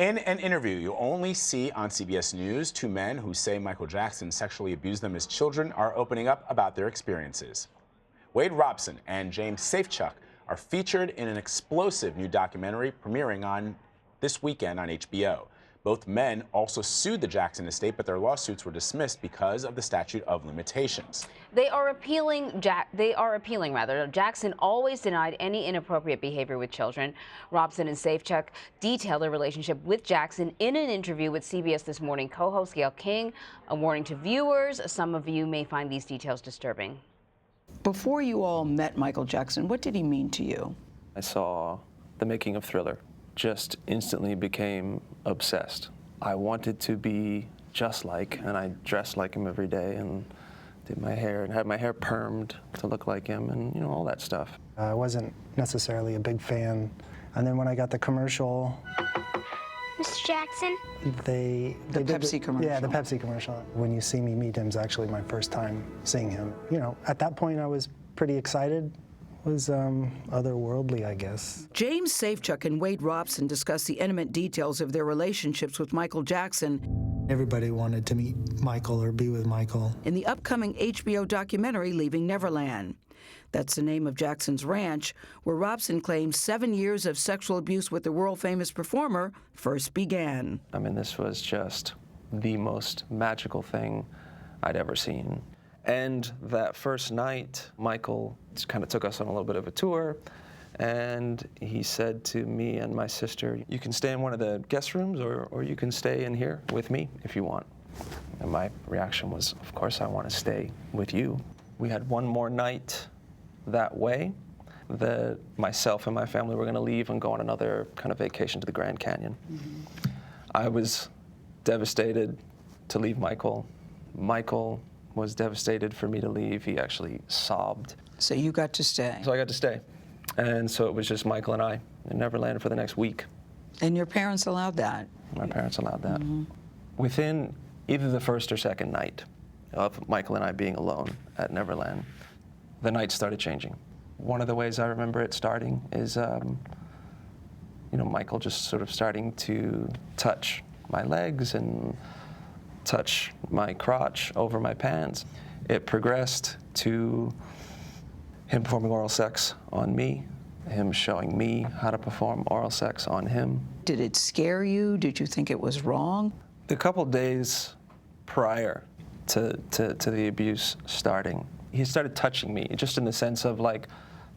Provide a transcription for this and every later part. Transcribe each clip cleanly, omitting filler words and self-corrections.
In an interview you only see on CBS News, two men who say Michael Jackson sexually abused them as children are opening up about their experiences. Robson and James Safechuck are featured in an explosive new documentary premiering on this weekend on HBO. Both men also sued the Jackson estate, but their lawsuits were dismissed because of the statute of limitations. They are appealing. Jackson always denied any inappropriate behavior with children. Robson and Safechuck detail their relationship with Jackson in an interview with CBS This Morning co-host Gayle King. A warning to viewers: some of you may find these details disturbing. Before you all met Michael Jackson, what did he mean to you? I saw the making of Thriller. Just instantly became obsessed. I wanted to be just like, and I dressed like him every day and did my hair and had my hair permed to look like him and, you know, all that stuff. I wasn't necessarily a big fan. And then when I got the commercial, Mr. Jackson? The Pepsi commercial. Yeah, the Pepsi commercial. When You See Me Meet Him is actually my first time seeing him. You know, at that point I was pretty excited. Was otherworldly, I guess. James Safechuck and Wade Robson discuss the intimate details of their relationships with Michael Jackson. Everybody wanted to meet Michael or be with Michael. In the upcoming HBO documentary, Leaving Neverland. That's the name of Jackson's ranch, where Robson claims 7 years of sexual abuse with the world-famous performer first began. I mean, this was just the most magical thing I'd ever seen. And that first night, Michael kind of took us on a little bit of a tour, and he said to me and my sister, "You can stay in one of the guest rooms, or you can stay in here with me if you want." And my reaction was, of course I want to stay with you. We had one more night that way. Myself and my family were going to leave and go on another kind of vacation to the Grand Canyon. I was devastated to leave Michael. Michael was devastated for me to leave. He actually sobbed. So you got to stay. So I got to stay. And so it was just Michael and I in Neverland for the next week. And your parents allowed that? My parents allowed that. Within either the first or second night of Michael and I being alone at Neverland, the night started changing. One of the ways I remember it starting is, you know, Michael just sort of starting to touch my legs and touch my crotch over my pants. It progressed to him performing oral sex on me, him showing me how to perform oral sex on him. Did it scare you? Did you think it was wrong? The couple days prior to the abuse starting, he started touching me, just in the sense of like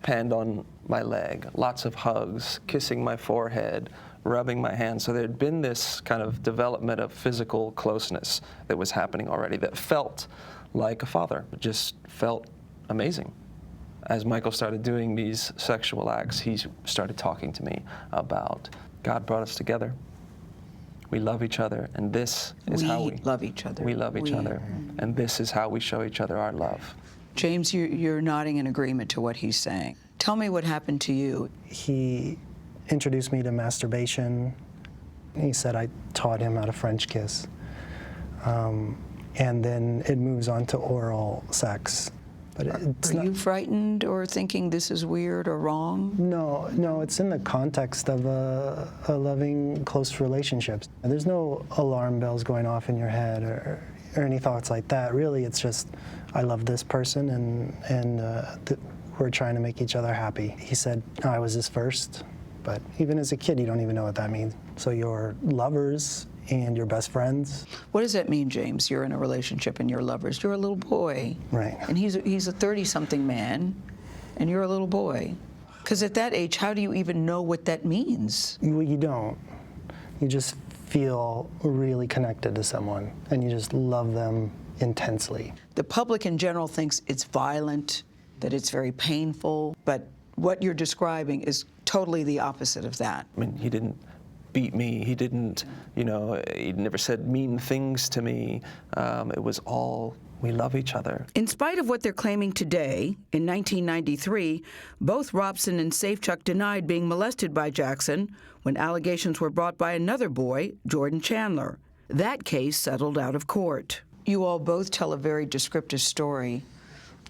hand on my leg, lots of hugs, kissing my forehead, rubbing my hands. So there'd been this kind of development of physical closeness that was happening already that felt like a father. It just felt amazing. As Michael started doing these sexual acts, he started talking to me about God brought us together. We love each other, and this is how we love each other. We love each other, and this is how we show each other our love. James, you're nodding in agreement to what he's saying. Tell me what happened to you. He introduced me to masturbation. He said I taught him how to French kiss. And then it moves on to oral sex. But Are you frightened or thinking this is weird or wrong? No, it's in the context of a loving, close relationship. There's no alarm bells going off in your head or any thoughts like that. Really, it's just, I love this person and we're trying to make each other happy. He said, I was his first, but even as a kid, you don't even know what that means. So you're lovers and you're best friends. What does that mean, James? You're in a relationship and you're lovers. You're a little boy. Right. And he's a 30-something man, and you're a little boy. Because at that age, how do you even know what that means? You don't. You just feel really connected to someone, and you just love them intensely. The public in general thinks it's violent, that it's very painful, but what you're describing is totally the opposite of that. I mean, he didn't beat me. He didn't, you know, he never said mean things to me. It was all, we love each other. In spite of what they're claiming today, in 1993, both Robson and Safechuck denied being molested by Jackson when allegations were brought by another boy, Jordan Chandler. That case settled out of court. You all both tell a very descriptive story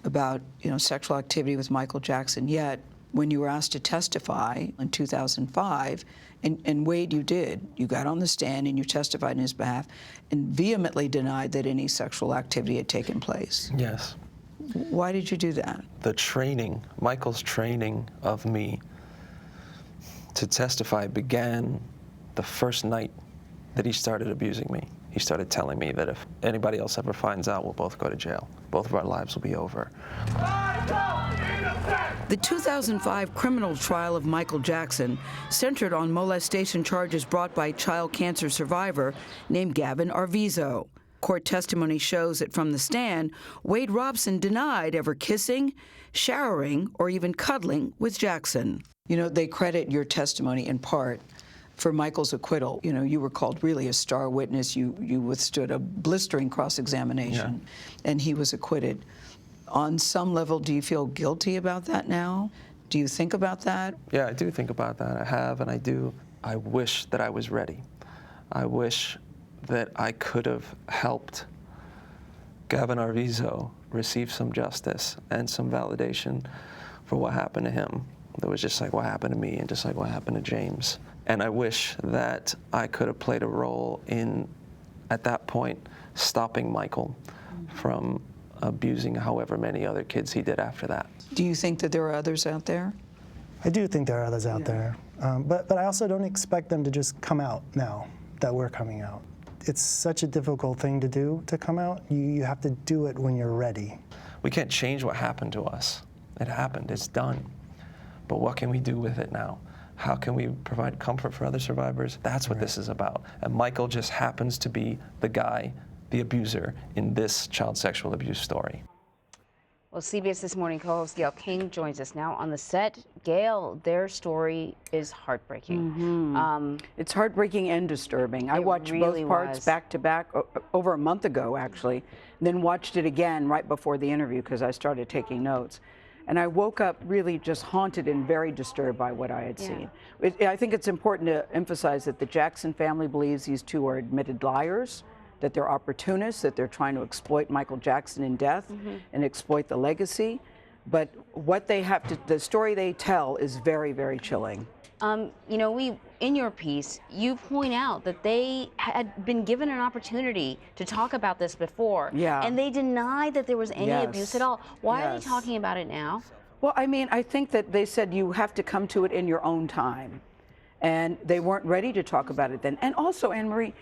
about, sexual activity with Michael Jackson, yet when you were asked to testify in 2005, and Wade, you did. You got on the stand and you testified in his behalf and vehemently denied that any sexual activity had taken place. Yes. Why did you do that? The training, Michael's training of me to testify began the first night that he started abusing me. He started telling me that if anybody else ever finds out, we'll both go to jail. Both of our lives will be over. The 2005 criminal trial of Michael Jackson centered on molestation charges brought by a child cancer survivor named Gavin Arvizo. Court testimony shows that from the stand, Wade Robson denied ever kissing, showering, or even cuddling with Jackson. You know, they credit your testimony in part for Michael's acquittal. You know, you were called really a star witness. You withstood a blistering cross-examination, and he was acquitted. On some level, do you feel guilty about that now? Do you think about that? Yeah, I do think about that. I have, and I do. I wish that I was ready. I wish that I could have helped Gavin Arvizo receive some justice and some validation for what happened to him. That was just like what happened to me and just like what happened to James. And I wish that I could have played a role in, at that point, stopping Michael from abusing however many other kids he did after that. Do you think that there are others out there? I do think there are others out there, but I also don't expect them to just come out now that we're coming out. It's such a difficult thing to do, to come out. You have to do it when you're ready. We can't change what happened to us. It happened, it's done. But what can we do with it now? How can we provide comfort for other survivors? That's what this is about. And Michael just happens to be the guy, the abuser, in this child sexual abuse story. Well, CBS This Morning co-host Gayle King joins us now on the set. Gayle, their story is heartbreaking. It's heartbreaking and disturbing. I watched both parts back to back over a month ago, actually, then watched it again right before the interview because I started taking notes. And I woke up really just haunted and very disturbed by what I had seen. I think it's important to emphasize that the Jackson family believes these two are admitted liars, that they're opportunists, that they're trying to exploit Michael Jackson in death and exploit the legacy. But what they have to, the story they tell is very, very chilling. You know, in your piece, you point out that they had been given an opportunity to talk about this before, and they denied that there was any abuse at all. Why are they talking about it now? Well, I mean, I think that they said you have to come to it in your own time, and they weren't ready to talk about it then. And also, Anne Marie,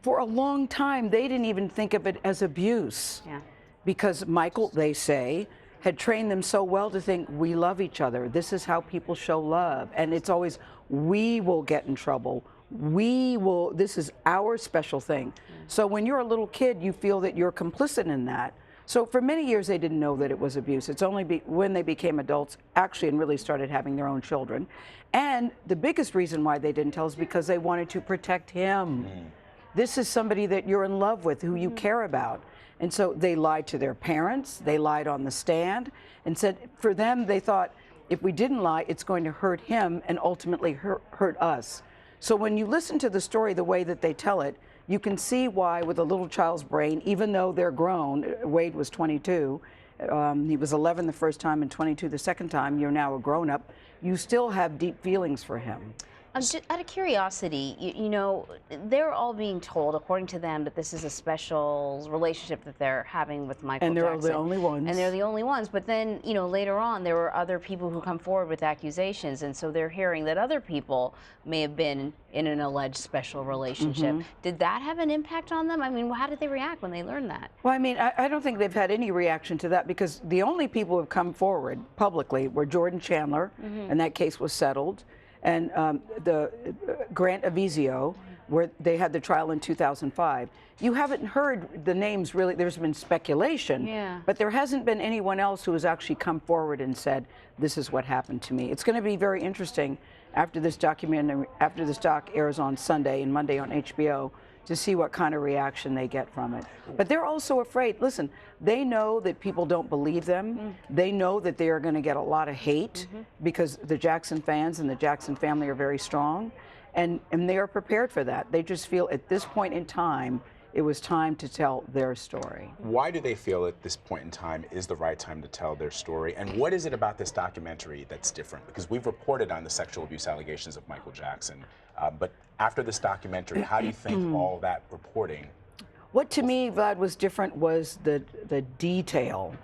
for a long time, they didn't even think of it as abuse, because Michael, they say, had trained them so well to think, we love each other. This is how people show love. And it's always, we will get in trouble. We will, this is our special thing. So when you're a little kid, you feel that you're complicit in that. So for many years, they didn't know that it was abuse. It's only when they became adults, actually, and really started having their own children. And the biggest reason why they didn't tell is because they wanted to protect him. This is somebody that you're in love with, who you care about. And so they lied to their parents, they lied on the stand, and said for them, they thought, if we didn't lie, it's going to hurt him and ultimately hurt us. So when you listen to the story the way that they tell it, you can see why with a little child's brain, even though they're grown, Wade was 22, he was 11 the first time and 22 the second time, you're now a grown-up, you still have deep feelings for him. Just out of curiosity, you know, they're all being told, according to them, that this is a special relationship that they're having with Michael Jackson. And they're the only ones. And they're the only ones. But then, you know, later on, there were other people who come forward with accusations, and so they're hearing that other people may have been in an alleged special relationship. Did that have an impact on them? I mean, how did they react when they learned that? Well, I mean, I don't think they've had any reaction to that, because the only people who have come forward publicly were Jordan Chandler, and that case was settled, and the Grant Avizio, where they had the trial in 2005. You haven't heard the names really. There's been speculation, but there hasn't been anyone else who has actually come forward and said, this is what happened to me. It's going to be very interesting after this documentary, after this doc airs on Sunday and Monday on HBO, to see what kind of reaction they get from it. But they're also afraid. Listen, they know that people don't believe them. They know that they are going to get a lot of hate because the Jackson fans and the Jackson family are very strong, and they are prepared for that. They just feel at this point in time, it was time to tell their story. Why do they feel at this point in time is the right time to tell their story? And what is it about this documentary that's different? Because we've reported on the sexual abuse allegations of Michael Jackson. But after this documentary, how do you think all that reporting? What to me, Vlad, was different was the detail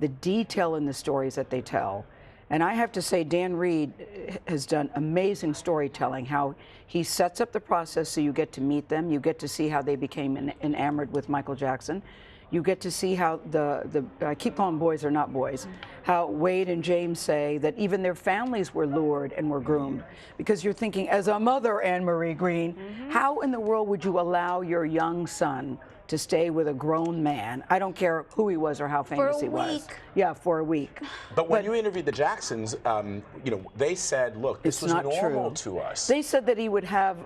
in the stories that they tell. And I have to say, Dan Reed has done amazing storytelling, how he sets up the process so you get to meet them, you get to see how they became enamored with Michael Jackson. You get to see how I keep calling boys are not boys, how Wade and James say that even their families were lured and were groomed. Because you're thinking, as a mother, Anne Marie Green, how in the world would you allow your young son to stay with a grown man? I don't care who he was or how famous he was. Yeah, for a week. But when you interviewed the Jacksons, you know, they said, look, this was normal to us. They said that he would have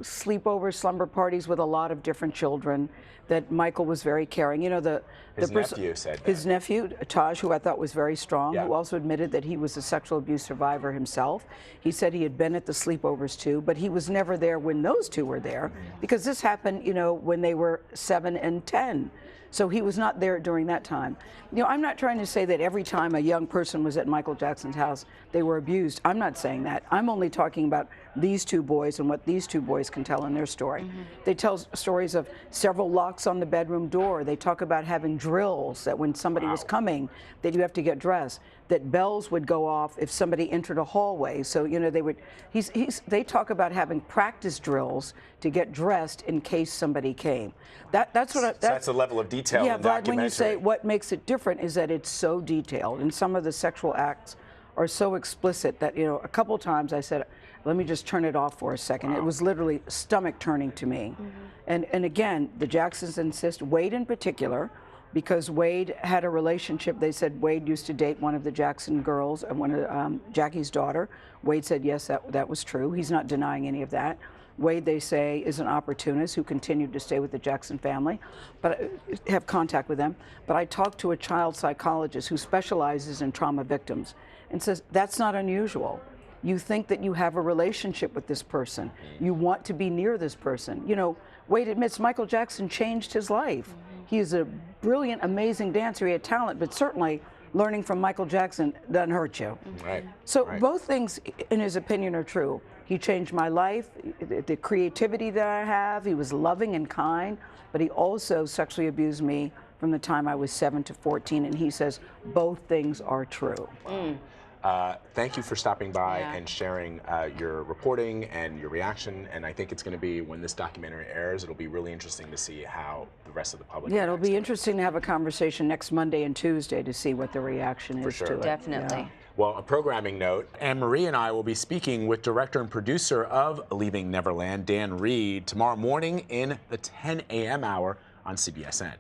sleepovers, slumber parties with a lot of different children, that Michael was very caring. You know, his nephew said that. His nephew, Taj, who I thought was very strong, Yeah. who also admitted that he was a sexual abuse survivor himself. He said he had been at the sleepovers too, but he was never there when those two were there, because this happened, you know, when they were 7 and 10. So he was not there during that time. You know, I'm not trying to say that every time a young person was at Michael Jackson's house, they were abused. I'm not saying that. I'm only talking about these two boys and what these two boys can tell in their story. They tell stories of several locks on the bedroom door. They talk about having drills, that when somebody was coming, that you have to get dressed, that bells would go off if somebody entered a hallway. So, you know, they would, they talk about having practice drills to get dressed in case somebody came. That's what that's the level of detail in the documentary. When you say what makes it different is that it's so detailed, and some of the sexual acts are so explicit that, you know, a couple times I said, let me just turn it off for a second. It was literally stomach turning to me. And again, the Jacksons insist, Wade in particular, because Wade had a relationship. They said Wade used to date one of the Jackson girls, one of Jackie's daughter. Wade said yes, that was true. He's not denying any of that. Wade, they say, is an opportunist who continued to stay with the Jackson family, but have contact with them. But I talked to a child psychologist who specializes in trauma victims and says that's not unusual. You think that you have a relationship with this person. You want to be near this person. You know, Wade admits Michael Jackson changed his life. He is a brilliant, amazing dancer. He had talent, but certainly learning from Michael Jackson doesn't hurt you. Right. So right. Both things, in his opinion, are true. He changed my life, the creativity that I have. He was loving and kind, but he also sexually abused me from the time I was 7 to 14, and he says both things are true. Thank you for stopping by and sharing your reporting and your reaction. And I think it's going to be, when this documentary airs, it'll be really interesting to see how the rest of the public Yeah, it'll be reacts to it. interesting to have a conversation next Monday and Tuesday to see what the reaction is sure. to it. Definitely. Yeah. Well, a programming note, Anne Marie and I will be speaking with director and producer of Leaving Neverland, Dan Reed, tomorrow morning in the 10 a.m. hour on CBSN.